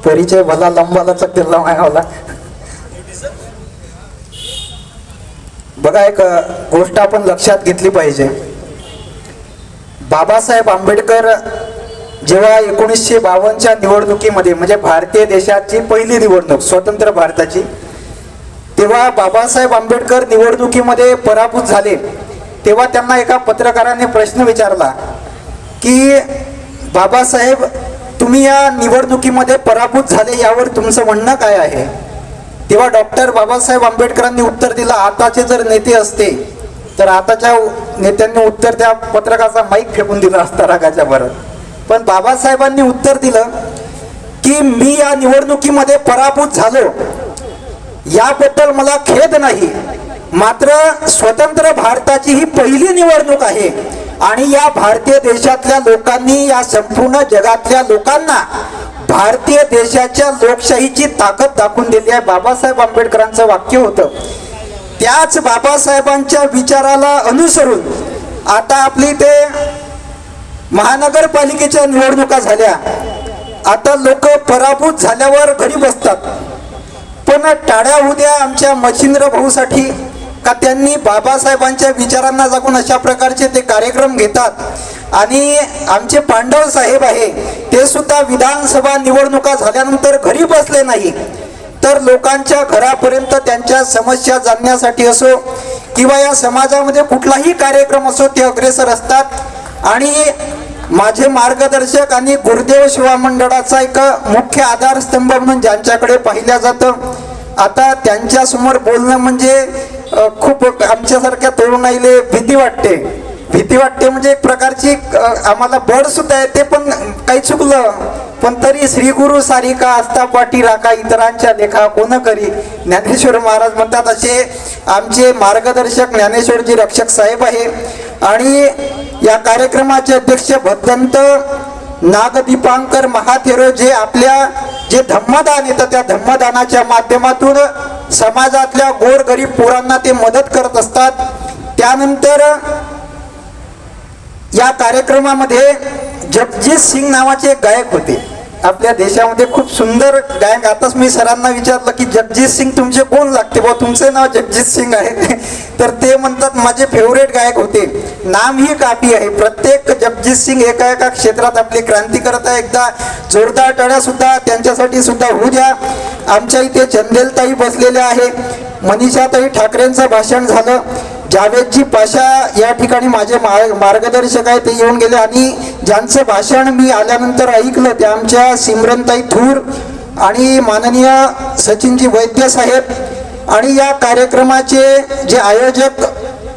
परिचय भला लंबालाचा केला मायावाला. बघा, एक गोष्ट आपण लक्षात घेतली पाहिजे. बाबासाहेब आंबेडकर जेव्हा 1952च्या निवडणुकीमध्ये, म्हणजे भारतीय देशाची पहिली निवडणूक स्वतंत्र भारताची, तेव्हा बाबासाहेब आंबेडकर निवडणुकीमध्ये पराभूत झाले. तेव्हा त्यांना एका पत्रकाराने प्रश्न विचारला की बाबासाहेब, तुम्ही या निवडणुकीमध्ये पराभूत झाले, यावर तुमचं म्हणणं काय आहे? तेव्हा डॉक्टर बाबासाहेब आंबेडकरांनी उत्तर दिलं, आताचे जर नेते असते तर आताच्या नेत्यांनी उत्तर त्या पत्रकाराचा माईक फेकून दिला असता रागाच्या भरात. पण बाबासाहेबांनी उत्तर दिलं की मी या निवडणुकीमध्ये पराभूत झालो याबद्दल मला खेद नाही, मात्र स्वतंत्र भारताची ही पहिली निवडणूक आहे आणि या भारतीय देशातल्या लोकांनी, या संपूर्ण जगातल्या लोकांना भारतीय देशाच्या लोकशाहीची ताकद दाखवून दिली आहे. बाबासाहेब आंबेडकरांचं वाक्य होतं. त्याच बाबासाहेबांच्या विचाराला अनुसरून आता आपली ते महानगरपालिकेच्या निवडणुका झाल्या. आता लोक पराभूत झाल्यावर घरी बसतात, पण टाळ्या होऊ द्या आमच्या मच्छिंद्र भाऊसाठी का त्यांनी बाबासाहेबांच्या विचारांना जगून अशा प्रकारचे ते कार्यक्रम घेतात. आणि आमचे पांडव साहेब आहे ते सुद्धा विधानसभा निवडणुका झाल्यानंतर घरी बसले नाही, तर लोकांच्या घरापर्यंत त्यांच्या समस्या जाणण्यासाठी असो किंवा या समाजामध्ये कुठलाही कार्यक्रम असो ते अग्रेसर असतात. आणि माझे मार्गदर्शक आणि गुरुदेव सेवा मंडळाचा एक मुख्य आधारस्तंभ म्हणून ज्यांच्याकडे पाहिल्या जातं, आता त्यांच्यासमोर बोलणं म्हणजे खूप आमच्यासारख्या तरुणाईले भीती वाटते म्हणजे एक प्रकारची आम्हाला बळ सुद्धा येते. पण काही चुकलं पण तरी श्री गुरु सारिका आस्था पाठी राखा इतरांच्या लेखा कोण करी, ज्ञानेश्वर महाराज म्हणतात. असे आमचे मार्गदर्शक ज्ञानेश्वरजी रक्षक साहेब आहे. आणि या कार्यक्रमाचे अध्यक्ष भद्दंत नागदीपांकर महाथेरो जे आपल्या जे धम्मदान येतं त्या धम्मदानाच्या माध्यमातून समाजातल्या गोरगरीब पोरांना ते मदत करत असतात. त्यानंतर या कार्यक्रमामध्ये जगजीत सिंग नावाचे एक गायक होते आपल्या देशामध्ये, खूप सुंदर गायक. आताच मी सरांना विचारलं की जगजीत सिंग तुमचे कोण लागते बा, तुमचे नाव जगजीत सिंग आहे तर ते म्हणतात माझे फेवरेट गायक होते. नाम ही काफी आहे. प्रत्येक जगजीत सिंग एका एका क्षेत्रात आपली क्रांती करत आहे. एकदा जोरदार टाळ्या सुद्धा त्यांच्यासाठी सुद्धा होऊ द्या. आमच्या इथे चंदेलताई बसलेल्या आहे, मनीषाताई ठाकरेंचं भाषण झालं, जावेदजी पाशा या ठिकाणी माझे मार्गदर्शक आहे ते येऊन गेले. आणि ज्यांचं भाषण मी आल्यानंतर ऐकलं ते आमच्या सिमरनताई थूर आणि माननीय सचिनजी वैद्य साहेब. आणि या कार्यक्रमाचे जे आयोजक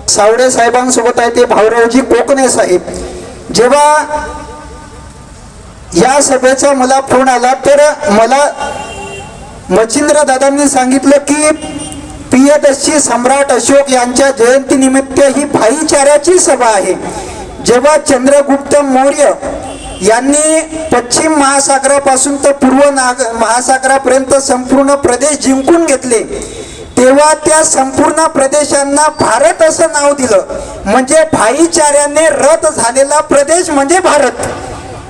सावडे साहेबांसोबत आहे ते भाऊरावजी कोकणे साहेब. जेव्हा या सभेचा मला फोन आला तर मला मच्छिंद्र दादांनी सांगितलं की प्रियदर्शी सम्राट अशोक यांच्या जयंती निमित्त ही भाईचाऱ्याची सभा आहे. जेव्हा चंद्रगुप्त मौर्य यांनी पश्चिम महासागरापासून तर पूर्व महासागरापर्यंत संपूर्ण प्रदेश जिंकून घेतले, तेव्हा त्या संपूर्ण प्रदेशांना भारत असं नाव दिलं. म्हणजे भाईचाऱ्याने रत झालेला प्रदेश म्हणजे भारत.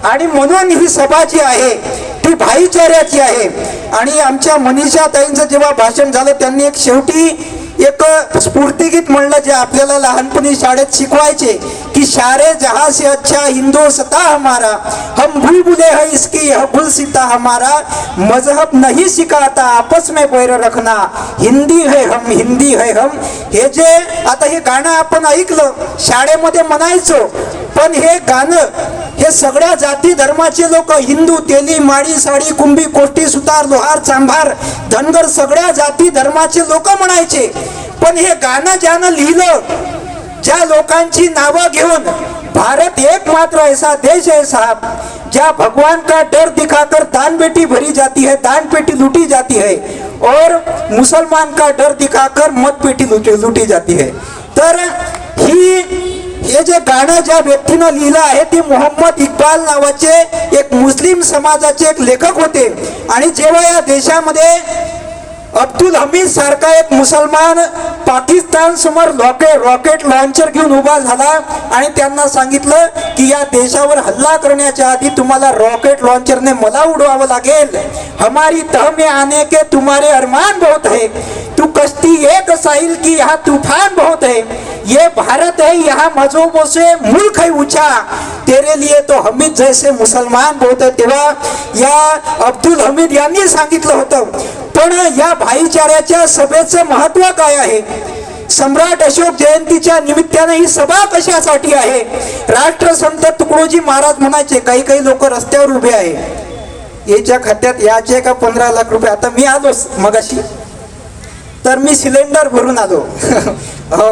आणि म्हणून ही सभा जी आहे ती भाईचाऱ्याची आहे. आणि आमच्या मनीषा ताईंचं जेव्हा भाषण झालं त्यांनी एक शेवटी एक स्फूर्तिगीत म्हणलं जे आपल्याला लहानपणी शाळेत शिकवायचे की शारे जहां से अच्छा हिंदुस्ता हमारा, हम भूल भुले है इसकी यह भूल सीता हमारा, मजहब नहीं सिखाता आपस में पैर रखना, हिंदी है हम हिंदी है हम. हे जे आता हे गाणं आपण ऐकलं शाळेमध्ये म्हणायचो, पण हे गाणं हे सगळ्या जाती धर्माचे लोक, हिंदू, तेली, माळी, साडी, कुंभी, कोष्टी, सुतार, लोहार, चांभार, धनगर सगळ्या जाती धर्माचे लोक म्हणायचे. पण हे गाणं ज्यानं लिहिलं, ज्या लोकांची नावं घेऊन, भारत एकमात्र ऐसा देश है साहब जहाँ भगवान का डर दिखाकर दान पेटी भरी जाती है, दान पेटी लूटी जाती है, और मुसलमान का डर दिखाकर मत पेटी लूटी जाती है. तर हे जे गाणं ज्या व्यक्तीनं लिहिलं आहे ते मोहम्मद इक्बाल नावाचे एक मुस्लिम समाजाचे एक लेखक होते. आणि जेव्हा या देशामध्ये अब्दुल हमीद सारखा एक मुसलमान पाकिस्तान समोर रॉकेट लॉन्चर घेऊन उभा झाला आणि त्यांना सांगितलं की या देशावर हल्ला करण्याच्या आधी तुम्हाला रॉकेट लॉन्चरने मला उडवावं लागेल. हमारी तह में आने के तुम्हारे अरमान बहुत है, तू कश्ती एक साहिल की यहाँ तूफान बहुत है, ये भारत है यहाँ मजहबों से मुल्क है ऊंचा, तेरे लिए तो हमीद जैसे मुसलमान बहुत है. तेव्हा या अब्दुल हमीद यांनी सांगितलं होतं. पण या भाईचाऱ्याच्या सभेचं महत्व काय आहे? सम्राट अशोक जयंतीच्या निमित्ताने ही सभा कशासाठी आहे? राष्ट्रसंत तुकडोजी महाराज म्हणायचे काही काही लोक रस्त्यावर उभे आहे, याच्या खात्यात याचे का 15 लाख रुपये. आता मी आलोच मगाशी, तर मी सिलेंडर भरून आलो. हो,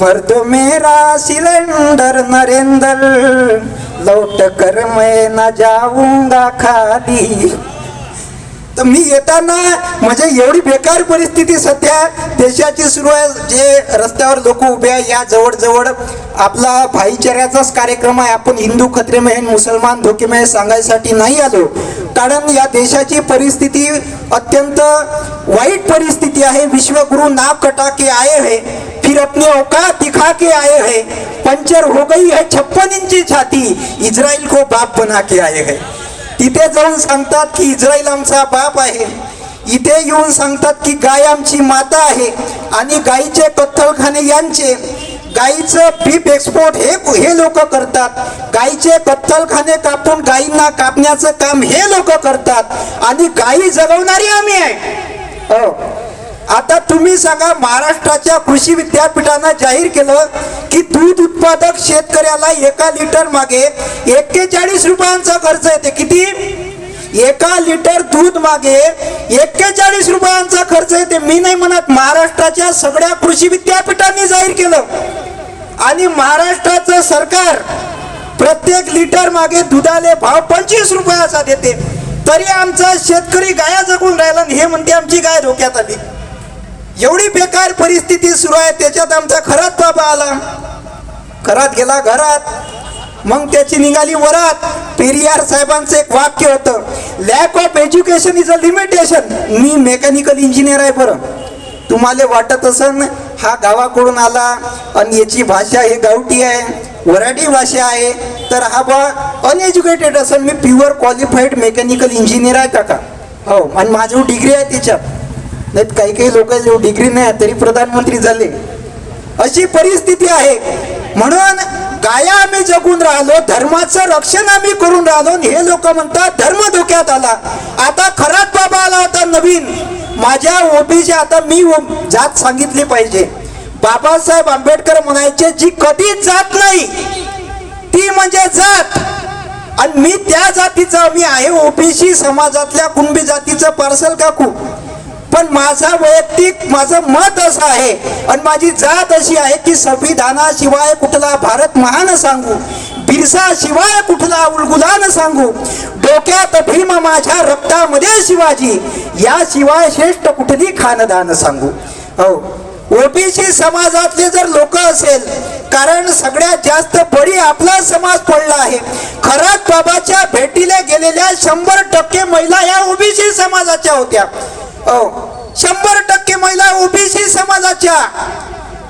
भर दो मेरा सिलेंडर नरेंद्र, लौट कर मैं न जाऊंगा खाली. तर मी येताना म्हणजे एवढी बेकार परिस्थिती सध्या देशाची सुरू आहे. जे रस्त्यावर लोक उभे आहे, या जवळ आपला भाईचाऱ्याचाच कार्यक्रम आहे. आपण हिंदू खतरे में मुसलमान धोके में सांगायसाठी नाही आलो, कारण या देशाची परिस्थिती अत्यंत वाईट परिस्थिती आहे. विश्वगुरु नाक कटा के आए हैं, फिर अपनी औकात दिखा के आए हैं, पंचर हो गई है 56 इंची छाती, इस्राइल को बाप बना के आए हैं. तिथे जाऊन सांगतात की इस्रायल आमचा बाप आहे, इथे येऊन सांगतात की गाय आमची माता आहे, आणि गायीचे कत्तलखाने यांचे. गायीचं बीफ एक्सपोर्ट हे लोक करतात, गायीचे कत्तलखाने कापून गायींना कापण्याचं काम हे लोक करतात, आणि गायी जगवणारी आम्ही आहे. हो, आता तुम्ही सांगा, महाराष्ट्राच्या कृषी विद्यापीठानं जाहीर केलं की दूध उत्पादक शेतकऱ्याला 1 लिटर मागे 41 रुपयांचा खर्च येते. किती? 1 लिटर दूध मागे 41 रुपयांचा खर्च येते. मी नाही म्हणत, महाराष्ट्राच्या सगळ्या कृषी विद्यापीठांनी जाहीर केलं. आणि महाराष्ट्राचं सरकार प्रत्येक लिटर मागे दुधाले भाव 25 रुपयाचा देते, तरी आमचा शेतकरी गाया जगून राहिला आणि हे म्हणते आमची गाय धोक्यात आली. एवढी बेकार परिस्थिती सुरू आहे. त्याच्यात आमचा खरात बाबा आला, खरात गेला घरात, मग त्याची निघाली वरात. पेरियार साहेबांचं एक वाक्य होतं, lack of education is a limitation. Me mechanical engineer आहे, बरं तुम्हाला वाटत असन हा गावाकडून आला आणि याची भाषा ही गावठी आहे, वराठी भाषा आहे, तर हा बा अनएज्युकेटेड असेल. मी प्युअर क्वालिफाईड मेकॅनिकल इंजिनियर आहे काका. हो, आणि माझी डिग्री आहे त्याच्यात. नाही काही काही लोक डिग्री नाही तरी प्रधानमंत्री झाले, अशी परिस्थिती आहे. म्हणून गाया आम्ही जगून राहिलो, धर्माचं रक्षण आम्ही करून राहिलो, हे लोक म्हणतात धर्म धोक्यात आला. आता खरात बाबा आला होता नवीन, माझ्या ओबीसी. आता मी जात सांगितली पाहिजे. बाबासाहेब आंबेडकर म्हणायचे जी कधीच जात नाही ती म्हणजे जात, आणि मी त्या जातीचा मी आहे, ओबीसी समाजातल्या कुणबी जातीचं पार्सल काकू. पण माझं मत असं आहे आणि माझी जात अशी आहे की संविधानाशिवाय कुठला भारत महान सांगू, बिरसा शिवाय कुठला उलगुलान सांगू, डोक्यात भीम माझ्या रक्तामध्ये शिवाजी, याशिवाय श्रेष्ठ कुठली खानदान सांगू. हो, ओबीसी समाजातले जर लोक असेल, कारण सगळ्यात जास्त बळी आपला समाज पडला आहे. खरात बाबाच्या भेटीला गेलेल्या 100% महिला या ओबीसी समाजाच्या होत्या. 100% महिला ओबीसी समाजाच्या.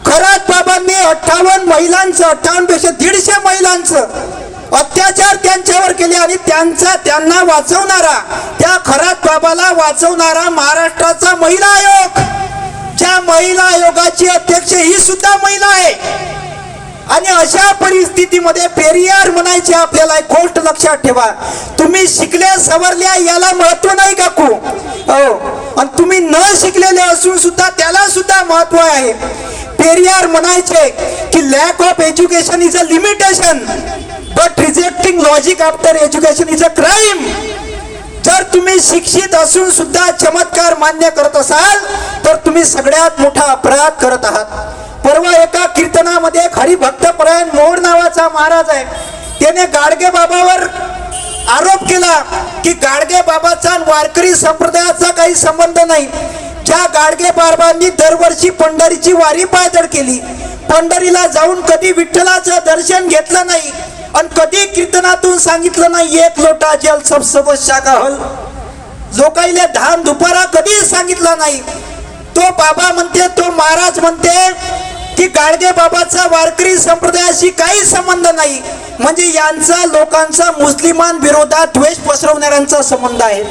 खरात बाबांनी 58 महिलांचं, 58 पेक्षा 150 महिलांचं अत्याचार त्यांच्यावर केले, आणि त्यांना वाचवणारा, त्या खरात बाबाला वाचवणारा महाराष्ट्राचा महिला आयोग, ज्या महिला आयोगाची अध्यक्ष ही सुद्धा महिला आहे. आणि अशा परिस्थितीमध्ये पेरियार म्हणायचे आपल्याला. एक गोष्ट लक्षात ठेवा, तुम्ही शिकल्या सवरल्या याला महत्व नाही काकू. हो, आणि तुम्ही न शिकलेले असून सुद्धा त्याला सुद्धा महत्व आहे. पेरियार म्हणायचे की lack of education is a limitation, but rejecting logic after education is a crime. जर तुम्ही शिक्षित असून सुद्धा चमत्कार मान्य करत असाल तर तुम्ही सगळ्यात मोठा अपराध करत आहात. परवा एका कीर्तनामध्ये एक हरिभक्तपरायण मोड नावाचा महाराज आहे, त्याने गाडगे बाबावर आरोप केला की गाडगे बाबाचा वारकरी संप्रदायाचा काही संबंध नाही. ज्या गाडगे बाबांनी दरवर्षी पंढरीची वारी पायदळ केली, पंढरीला जाऊन कधी विठ्ठलाचं दर्शन घेतलं नाही, आणि कधी कीर्तनातून सांगितलं नाही एक लोटा जल सब शाखा हल, लोकाईले धान दुपारा कधी सांगितलं नाही. तो बाबा म्हणते, तो महाराज म्हणते की गाडगे बाबाचा वारकरी संप्रदायाशी काही संबंध नाही, म्हणजे यांचा लोकांचा मुस्लिमांविरोधात द्वेष पसरवणाऱ्यांचा संबंध आहे.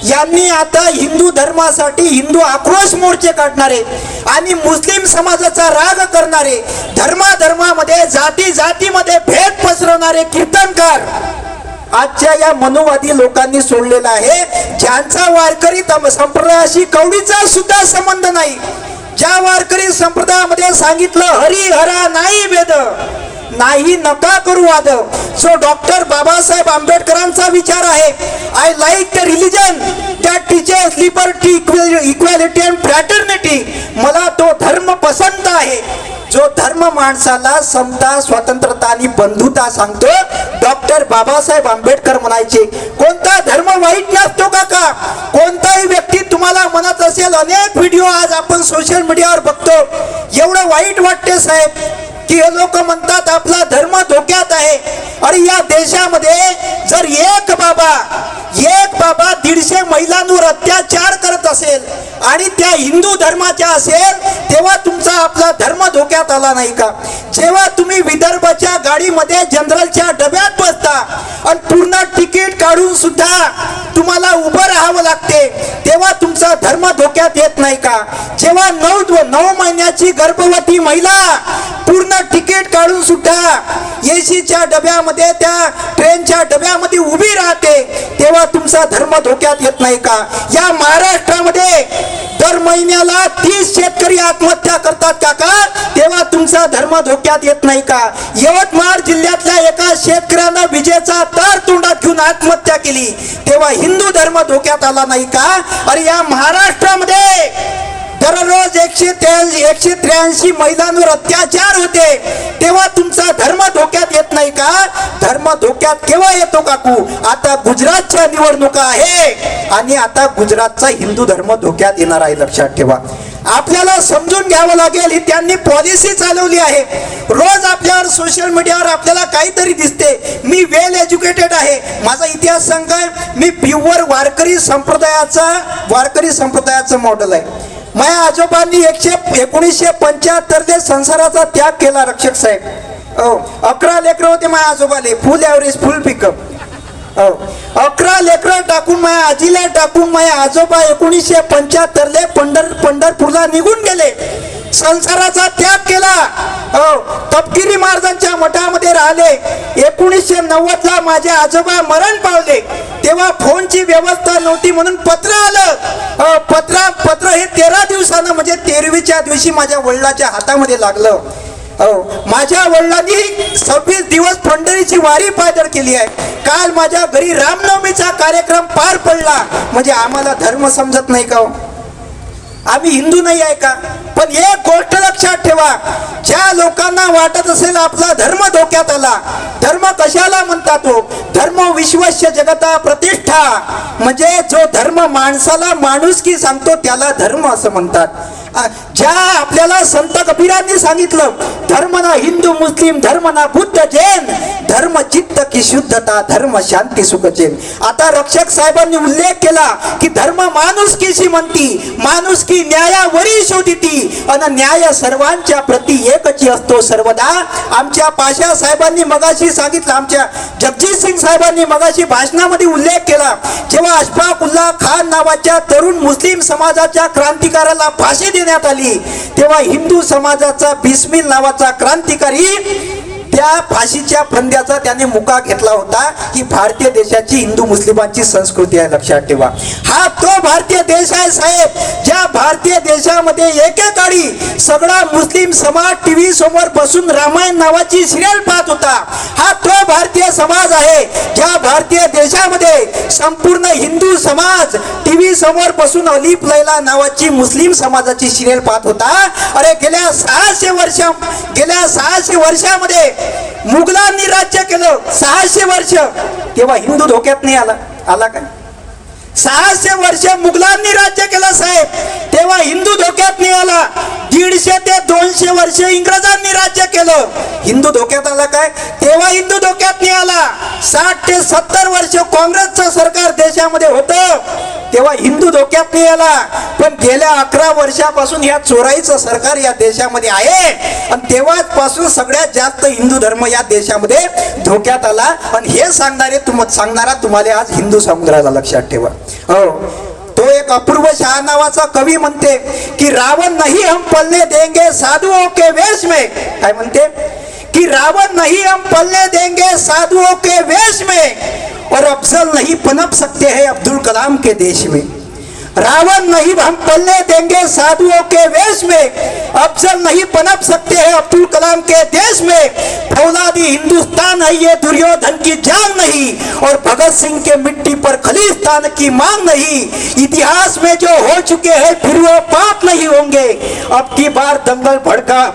यांनी आता हिंदू धर्मासाठी हिंदू आक्रोश मोर्चे काढणारे आणि मुस्लिम समाजाचा राग करणारे, धर्माधर्मामध्ये जाती जातीमध्ये भेद पसरवणारे कीर्तनकार आजच्या या मनोवादी लोकांनी सोडलेला आहे, ज्यांचा वारकरी संप्रदायाशी कवडीचा सुद्धा संबंध नाही. ज्या वारकरी संप्रदायामध्ये सांगितलं हरी हरा नाही वेद, नाही नका करू वाद, जो डॉक्टर बाबासाहेब आंबेडकरांचा विचार आहे, I like the religion that teachers liberty equality and fraternity, मला तो धर्म पसंत आहे जो धर्म माणसाला समता स्वतंत्रता आणि बंधुता सांगतो. डॉक्टर बाबासाहेब आंबेडकर म्हणायचे कोणता धर्म वाईट नसतो काका. कोणताही व्यक्ती तुम्हाला म्हणत असेल, अनेक व्हिडिओ आज आपण सोशल मीडियावर बघतो, एवढं वाईट वाटते साहेब की हे लोक म्हणतात आपला धर्म धोक्यात आहे. अरे या देशामध्ये जर एक बाबा 150 महिलांवर अत्याचार करत असेल आणि त्या हिंदू धर्माच्या असेल, तेव्हा तुमचा आपला धर्म धोक्यात आला नाही का? जेव्हा तुम्ही विदर्भाच्या गाडीमध्ये जनरलच्या डब्यात बसता आणि पूर्ण तिकीट काढून सुद्धा तुम्हाला उभं राहावं लागते, तेव्हा तुमचा धर्म धोक्यात येत नाही का? जेव्हा 9 महिन्याची गर्भवती महिला पूर्ण तिकीट काढून सुद्धा एसीच्या डब्यामध्ये, त्या ट्रेनच्या डब्यामध्ये उभी राहते, तेव्हा तुमचा धर्म धोक्यात येत नाही का? या महाराष्ट्रामध्ये दर महिन्याला 30 शेतकरी आत्महत्या करतात काका, तेव्हा तुमचा धर्म धोक्यात येत नाही का? यवतमाळ जिल्ह्यातल्या एका शेतकऱ्यानं विजेचा तार तोंडात घेऊन आत्महत्या केली, तेव्हा हिंदू धर्म धोक्यात आला नाही का? अरे या महाराष्ट्रामध्ये दररोज 183 महिलांवर अत्याचार होते, तेव्हा तुमचा धर्म धोक्यात येत नाही का? धर्म धोक्यात केव्हा येतो काकू? आता गुजरातच्या निवडणुका आहे आणि आता गुजरातचा हिंदू धर्म धोक्यात येणार आहे, लक्षात ठेवा. आपल्याला समजून घ्यावं लागेल, ही त्यांनी पॉलिसी चालवली आहे. रोज आपल्यावर सोशल मीडियावर आपल्याला काहीतरी दिसते. मी वेल एज्युकेटेड आहे, माझा इतिहास सांगाय, मी प्युअर वारकरी संप्रदायाचं मॉडेल आहे. माझ्या आजोबांनी 1975 संसाराचा त्याग केला रक्षक साहेब. 11 लेकरं होते माझ्या आजोबाले, फुल ॲव्हरेज फुल पिकअप. 11 लेकरं टाकून माझ्या आजीला टाकून माझ्या आजोबा 1975 पंढरपूरला निघून गेले, संसाराचा त्याग केला. तपकिरी महाराजांच्या मठामध्ये राहिले. 1990 माझे आजोबा मरण पावले, तेव्हा फोनची व्यवस्था नव्हती म्हणून पत्र आलं. पत्र हे 13 दिवसानं म्हणजे 13वीच्या दिवशी माझ्या वडिलांच्या हातामध्ये लागलं. माझ्या वडिलांनी 26 दिवस पंढरीची वारी पायदळ केली आहे. काल माझ्या घरी रामनवमीचा कार्यक्रम पार पडला, म्हणजे आम्हाला धर्म समजत नाही का? आम्ही हिंदू नाही आहे का? पण एक गोष्ट लक्षात ठेवा, ज्या लोकांना वाटत असेल आपला धर्म धोक्यात आला, धर्म कशाला म्हणतात हो? धर्म विश्वस्य जगता प्रतिष्ठा, म्हणजे जो धर्म माणसाला माणुसकी सांगतो त्याला धर्म असं म्हणतात. ज्या आपल्याला संत कबीरांनी सांगितलं, धर्म ना हिंदू मुस्लिम, धर्म ना बुद्ध जैन, धर्म चित्त की शुद्धता, धर्म शांती सुख चैन. आता रक्षक साहेबांनी उल्लेख केला की धर्म माणुसकीशी म्हणती, माणुसकी न्यायावरी शोधिती आणि न्याय सर्वांच्या प्रती एकची असतो सर्वदा. आमच्या पाशा साहेबांनी मगाशी सांगितलं, आमच्या जगजीत सिंग साहेबांनी मगाशी भाषणामध्ये उल्लेख केला, जेव्हा अशफाकुल्ला खान नावाच्या तरुण मुस्लिम समाजाच्या क्रांतिकाराला फाशी देण्यात आली, तेव्हा हिंदू समाजाचा बिस्मिल नावाचा क्रांतिकारी त्या फाशीच्या फंद्याचा त्याने मुका घेतला होता की भारतीय देशाची हिंदू मुस्लिमांची संस्कृती आहे, लक्षात ठेवा. हा तो भारतीय देश आहे साहेब, ज्या भारतीय देशामध्ये एकेकाळी सगळा मुस्लिम समाज टीव्ही समोर बसून रामायण नावाची सिरियल पाहत होता. हा तो भारतीय समाज आहे ज्या भारतीय देशामध्ये संपूर्ण हिंदू समाज टीव्ही समोर बसून अलीफ लैला नावाची मुस्लिम समाजाची सिरियल पाहत होता. अरे गेल्या 600 वर्षामध्ये मुघलांनी राज्य केलं, 600 वर्ष, तेव्हा हिंदू धोक्यात नाही आला काय? 600 वर्ष मुघलांनी राज्य केलं साहेब, तेव्हा हिंदू धोक्यात नाही आला. 150 ते 200 वर्ष इंग्रजांनी राज्य केलं, हिंदू धोक्यात आला काय? तेव्हा हिंदू धोक्यात नाही आला. 60 ते 70 वर्ष काँग्रेसचं सरकार देशामध्ये होतं, तेव्हा हिंदू धोक्यात नाही आला, पण गेल्या 11 वर्षापासून या चोराईचं सरकार या देशामध्ये आहे आणि तेव्हापासून सगळ्यात जास्त हिंदू धर्म या देशामध्ये धोक्यात आला. आणि हे सांगणारा तुम्हाला आज हिंदू समुद्राला लक्षात ठेवा. हो, तो एक अपूर्व शाह नावाचा कवी म्हणते की रावण नहीं हम पलने देंगे साधुओं के वेश में. काय म्हणते कि रावण नहीं हम पलने देंगे साधुओं के वेश में और अफजल नहीं पनप सकते हैं अब्दुल कलाम के देश में. रावण नहीं हम पलने देंगे साधुओं के वेश में, अफजल नहीं पनप सकते हैं अब्दुल कलाम के देश में. फौलादी हिंदुस्तान है ये दुर्योधन की जान नहीं और भगत सिंह के मिट्टी पर खलिस्तान की मांग नहीं. इतिहास में जो हो चुके हैं फिर वो पाप नहीं होंगे. अब की बार दंगल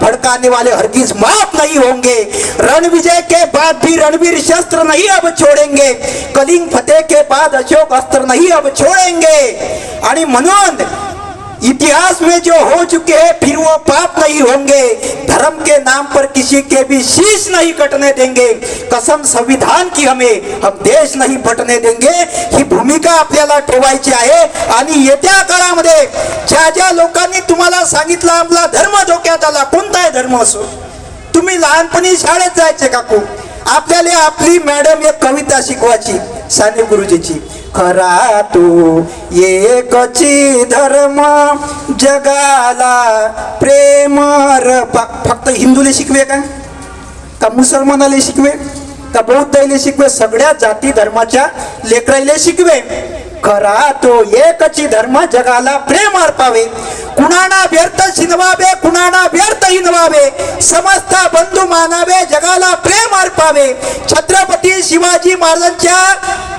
भड़काने वाले हरगिज माफ नहीं होंगे. रण विजय के बाद भी रणवीर शस्त्र नहीं अब छोड़ेंगे. कलिंग फतेह के बाद अशोक अस्त्र नहीं अब छोड़ेंगे. आणि म्हणून इतिहास में जो हो चुके हैं फिर वो पाप नहीं होंगे. धर्म के नाम पर किसी के भी शीश नहीं कटने देंगे. कसम संविधान की हमें, हम देश नहीं बटने देंगे. ही भूमिका आपल्याला ठेवायची आहे. आणि येत्या काळामध्ये ज्या ज्या लोकांनी तुम्हाला सांगितलं आपला धर्म धोक्यात आला, कोणताही धर्म असो, तुम्ही लहानपणी शाळेत जायचे काकू, आपल्याला आपली मॅडम एक कविता शिकवायची साने गुरुजीची. खरा तू एकची धर्म जगाला प्रेम. फक्त हिंदूला शिकवे का मुसलमानाला शिकवे का बौद्धाला शिकवे? सगळ्या जाती धर्माच्या लेकराईला शिकवे. खरा तो एकची धर्म जगाला प्रेम अर्पावे. कुणाना व्यर्थ शिनवावे, कुणाना व्यर्थ हिनवावे. समस्त बंधू मानावे, जगाला प्रेम अर्पावे. छत्रपती शिवाजी महाराजांच्या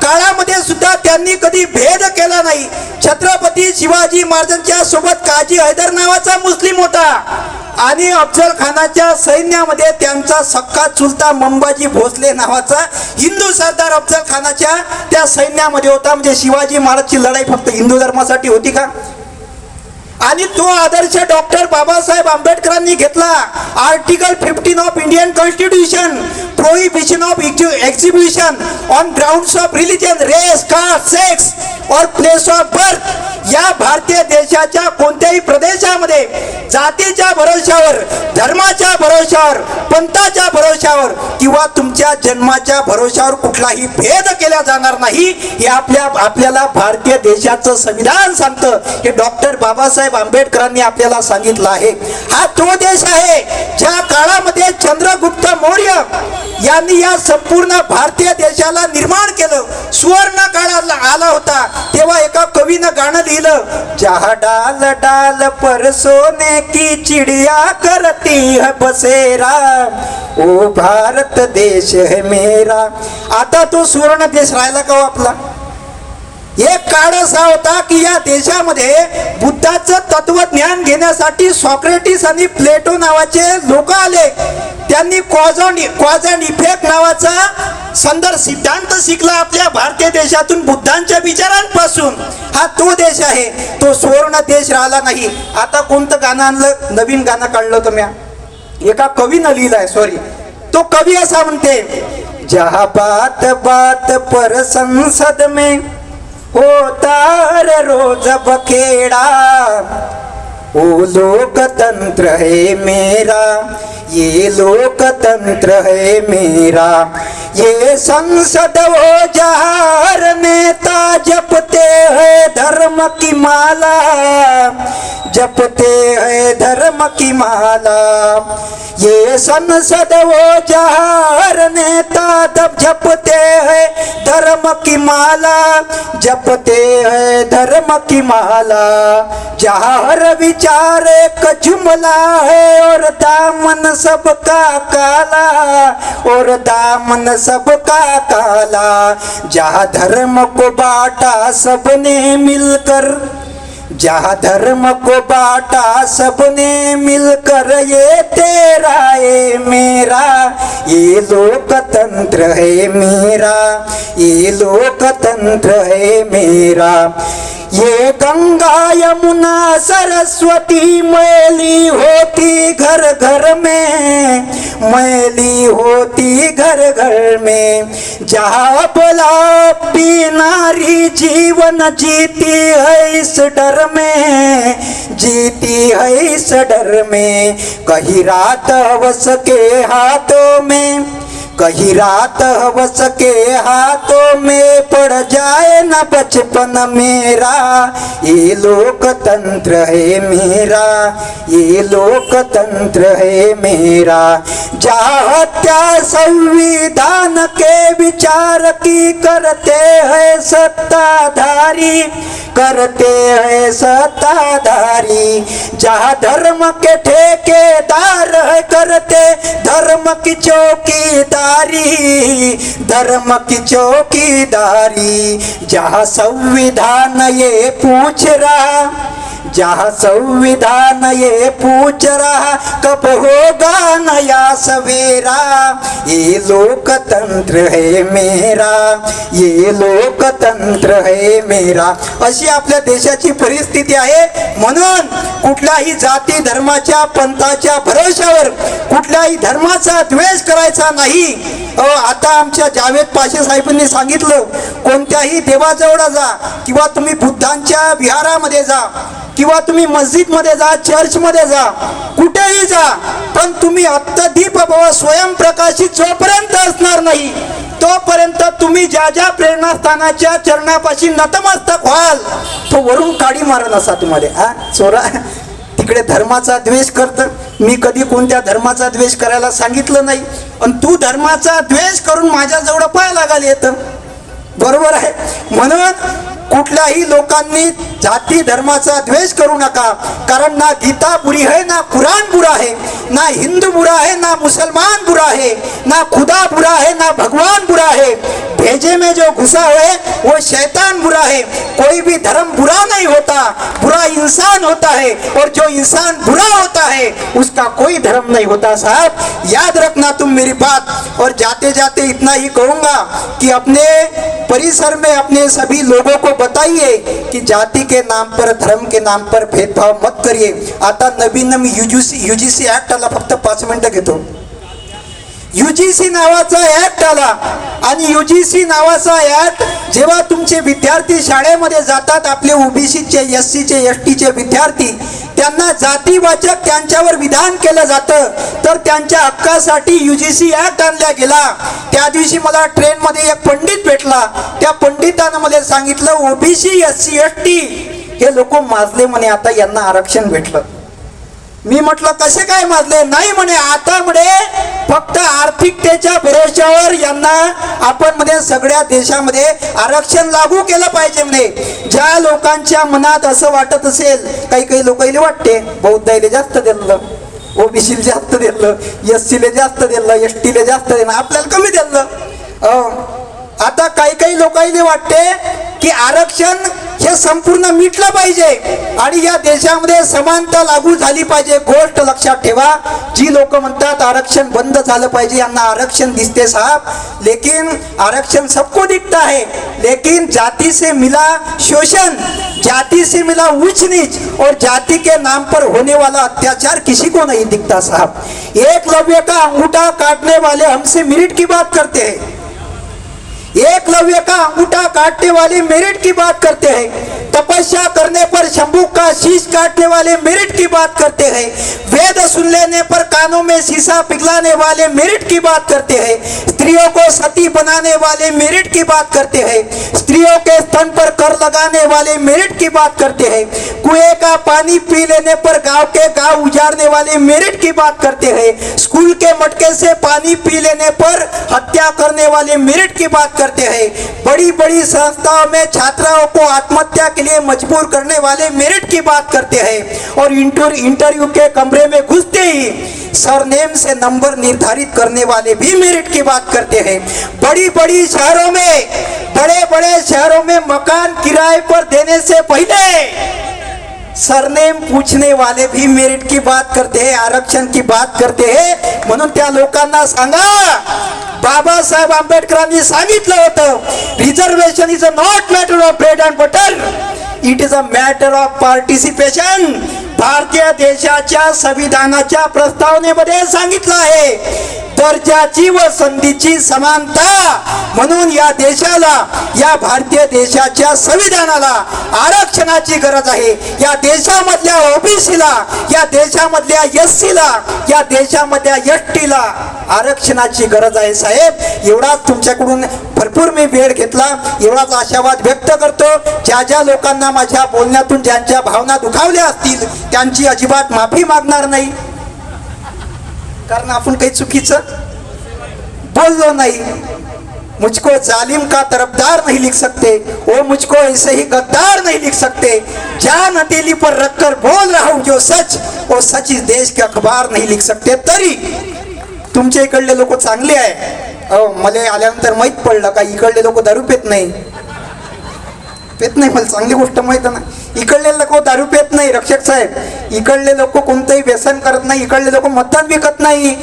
काळामध्ये सुद्धा त्यांनी कधी भेद केला नाही. छत्रपती शिवाजी महाराजांच्या सोबत काजी हैदर नावाचा मुस्लिम होता आणि अफजल खानाच्या सैन्यामध्ये त्यांचा सक्का चुलता मंबाजी भोसले नावाचा हिंदू सरदार अफजल खानाच्या त्या सैन्यामध्ये होता. म्हणजे शिवाजी महाराजची लढाई फक्त हिंदू धर्मासाठी होती का? आणि तो आदर्श डॉक्टर बाबासाहेब आंबेडकरांनी घेतला. Article 15 of Indian constitution, prohibition of exhibition on grounds of religion, race, caste, sex और प्लेस ऑफ बर्थ. या भारतीय देशाच्या कोणत्याही प्रदेशामध्ये जातीच्या भरोशावर, धर्माच्या भरोशावर, पंथाच्या भरोशावर किंवा तुमच्या जन्माच्या भरोशावर कुठलाही भेद केला जाणार नाही. हे आपल्याला भारतीय देशाचं संविधान सांगतं. हे डॉक्टर बाबासाहेब आंबेडकरांनी आपल्याला सांगितलं आहे. हा तो देश आहे ज्या काळामध्ये चंद्रगुप्त मौर्य यांनी या संपूर्ण भारतीय देशाला निर्माण केलं. सुवर्ण काळ आला होता तेव्हा एका कवीनं गाणं लिहिलं, जहा डाल डाल पर सोने की चिड़िया करती है बसेरा, ओ भारत देश है मेरा. आता तो सुवर्ण देश राहिला का हो आपला? एक काळ असा होता की या देशामध्ये बुद्धाचं तत्वज्ञान घेण्यासाठी सॉक्रेटिस आणि प्लेटो नावाचे लोक आले. त्यांनी कॉज अँड इफेक्ट नावाचा संदर्भ सिद्धांत शिकला आपल्या भारतीय देशातून, बुद्धांच्या विचारांपासून. हा तो देश आहे, तो सुवर्ण देश राहिला नाही. आता कोणतं गाणं आणलं, नवीन गाणं काढलं होतं म्या, एका कवीनं लिहिलंय. सॉरी, तो कवी असा म्हणते, जहा बात बात पर संसद में होता रोज बखेड़ा, ओ लोकतंत्र है मेरा, ये लोकतंत्र है मेरा. ये संसद वो जहार नेता जपते हैं धर्म की माला, जपते हैं धर्म की माला. ये संसद वो जहार नेता तब जपते हैं धर्म की माला, जपते हैं धर्म की माला. जहाँ हर विचार एक जुमला है और दामन सबका काला, और दामन सबका काला. जहाँ धर्म को बांटा सबने मिलकर, जहाँ धर्म को बांटा सबने मिलकर, ये तेरा ये मेरा, ये लोकतंत्र है मेरा, ये लोकतंत्र है मेरा. ये गंगा यमुना सरस्वती मैली होती घर घर में, मैली होती घर घर में। जहाँ बोला नारी जीवन जीती है इस डर में, जीती है इस डर में। कहीं रात हवस के हाथों में, कहीं रात हवस के हाथों में पड़ जाए न बचपन मेरा। ये लोकतंत्र है मेरा, ये लोकतंत्र है मेरा। जहाँ हत्या संविधान के विचार की करते हैं सत्ताधारी, करते हैं सत्ताधारी। जहाँ धर्म के ठेकेदार है करते धर्म की चौकीदारी, धर्म की चौकीदारी। जहाँ संविधान ये पूछ रहा, जहाँ संविधान ये पूछ रहा कब होगा नया सवेरा। ये लोकतंत्र है मेरा, ये लोकतंत्र है मेरा। अशी आपल्या देशाची परिस्थिती आहे। म्हणून कुठल्याही जाती धर्माच्या पंथाच्या भरोशावर कुठल्याही धर्माचा द्वेष करायचा नाही। आता आमच्या जावेद पाशे साहेबांनी सांगितलं, कोणत्याही देवाजवळ जा किंवा तुम्ही बुद्धांच्या विहारामध्ये जा किंवा तुम्ही मस्जिदमध्ये जा, चर्चमध्ये जा, कुठेही जा, पण तुम्ही अत्तदीप व स्वयंप्रकाशित जोपर्यंत असणार नाही तोपर्यंत तुम्ही ज्या ज्या प्रेरणास्थानाच्या चरणापाशी नतमस्तक व्हाल तो वरून काडी मारत असा तुम्हाला। चोरा तिकडे धर्माचा द्वेष करतं, मी कधी कोणत्या धर्माचा द्वेष करायला सांगितलं नाही, पण तू धर्माचा द्वेष करून माझ्याजवळ पाय लागायला येतं, बरोबर आहे। म्हणून कुठल्याही लोकांनी जाती धर्माचा द्वेष करू नका, कारण ना गीता बुरी है, ना कुरान बुरा है, ना हिंदू बुरा है, ना मुसलमान बुरा है, ना खुदा बुरा है, ना भगवान बुरा है। भेजे में जो घुसा है वो शैतान बुरा है। कोई भी धर्म बुरा नहीं होता, बुरा इंसान होता है, और जो इंसान बुरा होता है उसका कोई धर्म नहीं होता। साहब याद रखना तुम मेरी बात। और जाते जाते इतना ही कहूँगा कि अपने परिसर में अपने सभी लोगों को बताइए कि जाति के नाम पर, धर्म के नाम पर भेदभाव मत करिए। आता नवीन यूजीसी ऍक्ट आला, फक्त 5 मिनिटं घेतो। यूजीसी नावाचा ऍक्ट आला आणि यूजीसी नावाचा ऍक्ट जेव्हा तुमचे विद्यार्थी शाळेमध्ये जातात, आपले ओबीसीचे, एससीचे, एसटीचे विद्यार्थी, त्यांना जातीवाचक त्यांच्यावर विधान केलं जातं, तर त्यांच्या हक्कासाठी यूजीसी ऍक्ट आणला गेला। त्या दिवशी मला ट्रेनमध्ये एक पंडित भेटला, त्या पंडितानं मला सांगितलं ओबीसी, एससी, एसटी हे लोक माजले म्हणे, आता यांना आरक्षण भेटलं। मी म्हटलं कसे काय माजले? नाही म्हणे, आता म्हणे फक्त आर्थिकतेच्या भरोश्यावर यांना आपण म्हणे सगळ्या देशामध्ये आरक्षण लागू केलं पाहिजे म्हणे। ज्या लोकांच्या मनात असं वाटत असेल, काही काही लोकांना वाटते बौद्धाईला जास्त दिलं, ओबीसीला जास्त दिलं, एससीला जास्त दिलं, एसटीला जास्त दिलं, आपल्याला कमी दिलं। आता काही काही लोकांना वाटते की आरक्षण हे संपूर्ण मिटलं पाहिजे आणि या देशामध्ये समानता लागू झाली पाहिजे। गोष्ट लक्षात ठेवा, जी लोक म्हणतात आरक्षण बंद झालं पाहिजे, यांना आरक्षण दिसते साहब, लेकिन आरक्षण सबको दिखता है, लेकिन जाति से मिला शोषण, जाति से मिला ऊंच नीच और जाति के नाम पर होने वाला अत्याचार किसी को नहीं दिखता साहब। एकलव्य का अंगूठा काटने वाले हमसे मेरिट की बात करते हैं, एकलव्य का अंगूठा काटने वाले मेरिट की बात करते हैं, तपस्या करने पर शंभू का शीश काटने वाले मेरिट की बात करते हैं, वेद सुन लेने पर कानों में शीशा पिघलाने वाले मेरिट की बात करते हैं, स्त्रियों को सती बनाने वाले मेरिट की बात करते हैं, स्त्रियों के स्तन पर कर लगाने वाले मेरिट की बात करते हैं, कुएं का पानी पी लेने पर गांव के गांव उजाड़ने वाले मेरिट की बात करते हैं, स्कूल के मटके से पानी पी लेने पर हत्या करने वाले मेरिट की बात करते हैं, बड़ी बड़ी संस्थाओं में छात्राओं को आत्महत्या के लिए मजबूर करने वाले मेरिट की बात करते हैं, और इंटरव्यू के कमरे में घुसते ही सरनेम से नंबर निर्धारित करने वाले भी मेरिट की बात करते हैं। बड़ी बड़ी शहरों में, बड़े बड़े शहरों में मकान किराए पर देने से पहले सरनेम पूछने वाले भी मेरिट की बात करते हैं, आरक्षण की बात करते हैं। म्हणून त्या लोकांना सांगा, बाबासाहेब आंबेडकरांनी सांगितलं होतं, reservation is a not matter of bread and butter, it is a matter of participation. भारतीय देशाच्या संविधानाच्या प्रस्तावनेमध्ये सांगितलं आहे दर्जाची व संधीची समानता. म्हणून या देशाला, या भारतीय देशाच्या संविधानाला आरक्षणाची गरज आहे. या देशामधल्या ओबीसीला, या देशामधल्या एससीला, या देशामधल्या एसटीला आरक्षणाची गरज आहे. साहेब, एवढाच तुमच्याकडून भरपूर मी वेळ घेतला, एवढाच आशावाद व्यक्त करतो. ज्या ज्या लोकांना माझ्या बोलण्यातून ज्यांच्या भावना दुखावल्या असतील त्यांची अजिबात माफी मागणार नाही, कारण आपण काही चुकीचं बोललो नाही. मुझको जालिम का तरफदार नहीं लिख सकते, वो मुझको ऐसे ही गद्दार नहीं लिख सकते. जान हथेली पर रखकर बोल रहा हूं जो सच, वो सच इस देश के अखबार नहीं लिख सकते. तरी तुमच्या इकडले लोक चांगले आहे. मला आल्यानंतर माहीत पडलं का इकडले लोक दारू पेत नाही. मला चांगली गोष्ट माहित नाही. इकडले लोक दारू पेत नाही रक्षक साहेब. इकडले लोक कोणतंही व्यसन करत नाही. इकडले लोक मतदान विकत नाही.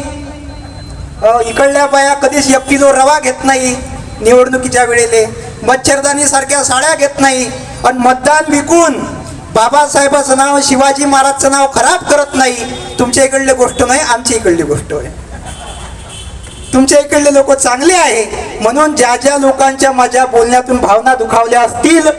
इकडल्या बाया कधीच 1 किलो रवा घेत नाही निवडणुकीच्या वेळेले. मच्छरदानी सारख्या साड्या घेत नाही. आणि मतदान विकून बाबासाहेबाचं नाव, शिवाजी महाराजचं नाव खराब करत नाही. तुमच्या इकडली गोष्ट नाही, आमच्या इकडली गोष्ट आहे. तुमच्या इकडले लोक चांगले आहे. म्हणून ज्या ज्या लोकांच्या माझ्या बोलण्यातून भावना दुखावल्या असतील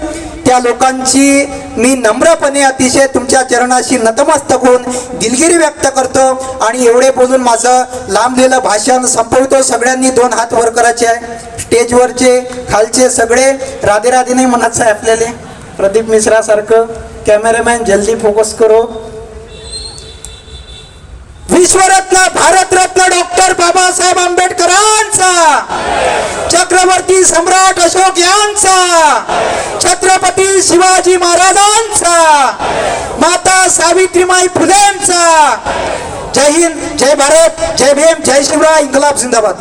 त्या लोकांची मी नम्रपणे अतिशय तुमच्या चरणाशी नतमस्तक होऊन दिलगिरी व्यक्त करतो. आणि एवढे बोलून माझं लांबलेलं भाषण संपवतो. सगळ्यांनी 2 हात वर करायचे आहे. स्टेजवरचे, खालचे सगळे राधे राधे नाही म्हणायचं आहे आपल्याला. प्रदीप मिश्रा सारखं कॅमेरामॅन जल्दी फोकस करो. विश्वरत्न, भारतरत्न डॉक्टर बाबासाहेब आंबेडकरांचा, चक्रवर्ती सम्राट अशोक यांचा, छत्रपती शिवाजी महाराजांचा, माता सावित्रीबाई फुलेंचा. जय हिंद, जय भारत, जय भीम, जय शिवराय, इन्कलाब जिंदाबाद.